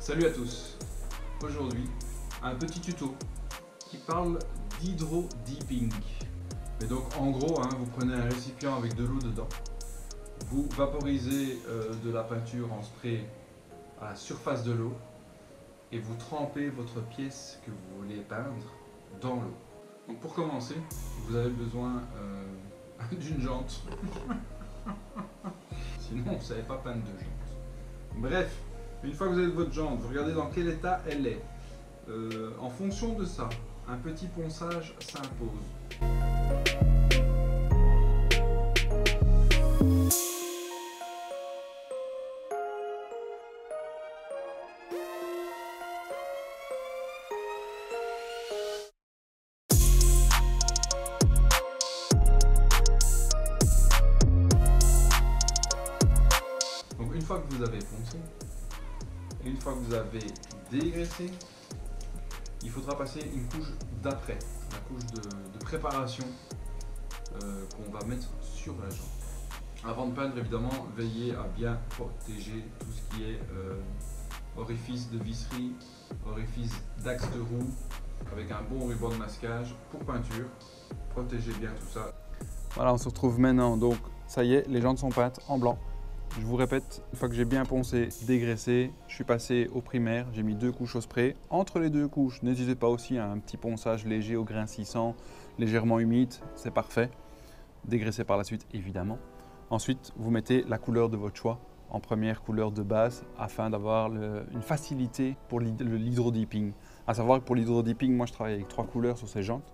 Salut à tous. Aujourd'hui, un petit tuto qui parle d'hydro-deeping. Et donc en gros, vous prenez un récipient avec de l'eau dedans, vous vaporisez de la peinture en spray à la surface de l'eau et vous trempez votre pièce que vous voulez peindre dans l'eau. Donc pour commencer, vous avez besoin d'une jante. Sinon, vous ne savez pas peindre de jante. Bref, une fois que vous avez votre jante, vous regardez dans quel état elle est. En fonction de ça, un petit ponçage s'impose. Donc une fois que vous avez poncé, une fois que vous avez dégraissé, il faudra passer une couche d'après, la couche de préparation qu'on va mettre sur la jante. Avant de peindre, évidemment, veillez à bien protéger tout ce qui est orifice de visserie, orifice d'axe de roue, avec un bon ruban de masquage pour peinture. Protégez bien tout ça. Voilà, on se retrouve maintenant, donc ça y est, les jantes sont peintes en blanc. Je vous répète, une fois que j'ai bien poncé, dégraissé, je suis passé au primaire, j'ai mis 2 couches au spray. Entre les 2 couches, n'hésitez pas aussi à un petit ponçage léger au grain 600, légèrement humide, c'est parfait. Dégraissez par la suite, évidemment. Ensuite, vous mettez la couleur de votre choix en première couleur de base afin d'avoir une facilité pour l'hydro-deeping. À savoir que pour l'hydro-deeping, moi je travaille avec 3 couleurs sur ces jantes.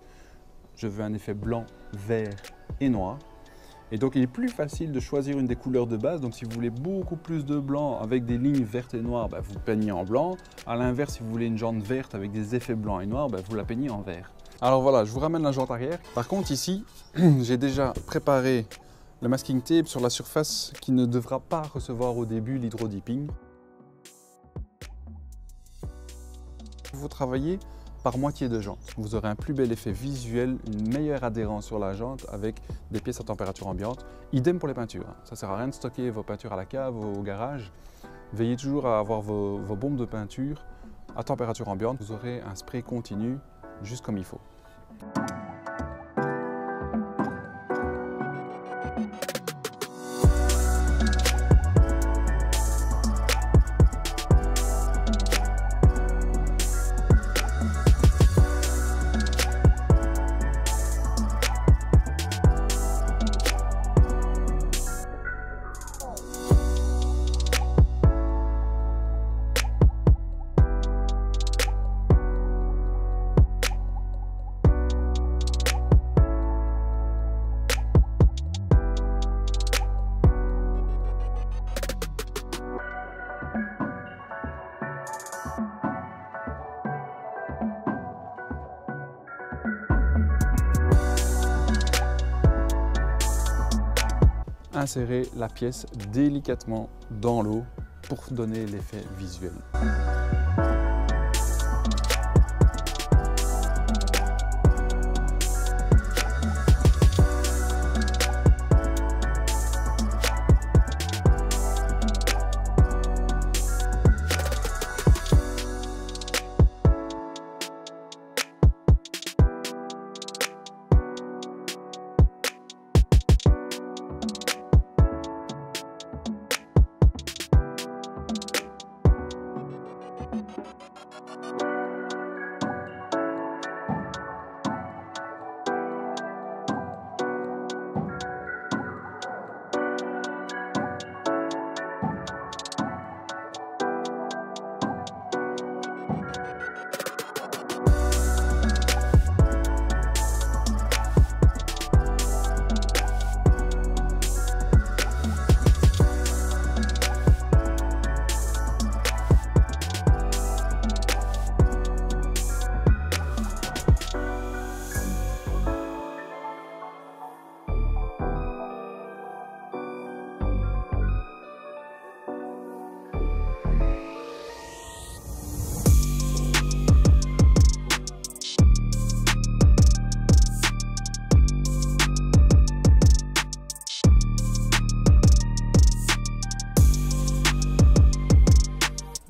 Je veux un effet blanc, vert et noir. Et donc il est plus facile de choisir une des couleurs de base. Donc si vous voulez beaucoup plus de blanc avec des lignes vertes et noires, vous peignez en blanc. À l'inverse, si vous voulez une jante verte avec des effets blancs et noirs, vous la peignez en vert. Alors voilà, je vous ramène la jante arrière. Par contre ici, j'ai déjà préparé le masking tape sur la surface qui ne devra pas recevoir au début l'hydro-deeping. Vous travaillez par moitié de jante. Vous aurez un plus bel effet visuel, une meilleure adhérence sur la jante avec des pièces à température ambiante. Idem pour les peintures. Ça ne sert à rien de stocker vos peintures à la cave ou au garage. Veillez toujours à avoir vos bombes de peinture à température ambiante. Vous aurez un spray continu juste comme il faut. Insérez la pièce délicatement dans l'eau pour donner l'effet visuel.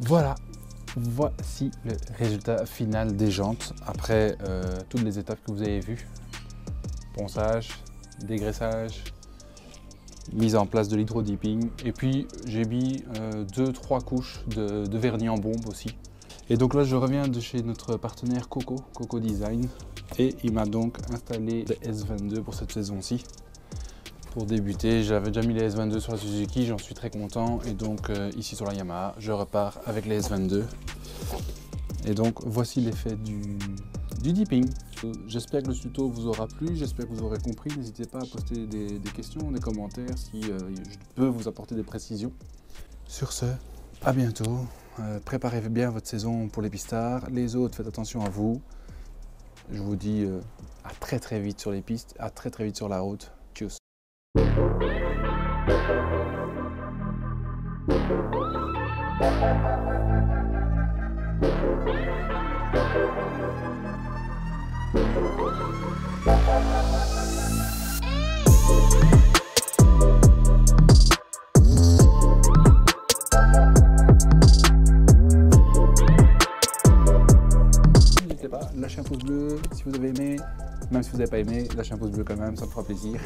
Voilà, Voici le résultat final des jantes après toutes les étapes que vous avez vues. Ponçage, dégraissage, mise en place de l'hydro-dipping et puis j'ai mis 2-3 couches de vernis en bombe aussi. Et donc là je reviens de chez notre partenaire Coco Design et il m'a donc installé les S22 pour cette saison-ci. Pour débuter, j'avais déjà mis les S22 sur la Suzuki, j'en suis très content et donc ici sur la Yamaha, je repars avec les S22. Et donc voici l'effet du dipping. J'espère que le tuto vous aura plu, j'espère que vous aurez compris. N'hésitez pas à poster des questions, des commentaires si je peux vous apporter des précisions. Sur ce, à bientôt. Préparez bien votre saison pour les pistards. Les autres, faites attention à vous. Je vous dis à très vite sur les pistes, à très vite sur la route. Tchuss. N'hésitez pas, lâchez un pouce bleu si vous avez aimé. Même si vous n'avez pas aimé, lâchez un pouce bleu quand même, ça me fera plaisir.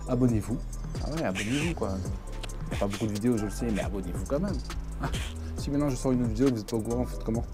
Abonnez-vous. Ah ouais, abonnez-vous quoi. Il n'y a pas beaucoup de vidéos, je le sais, mais abonnez-vous quand même. Si maintenant je sors une autre vidéo, vous n'êtes pas au courant, faites comment?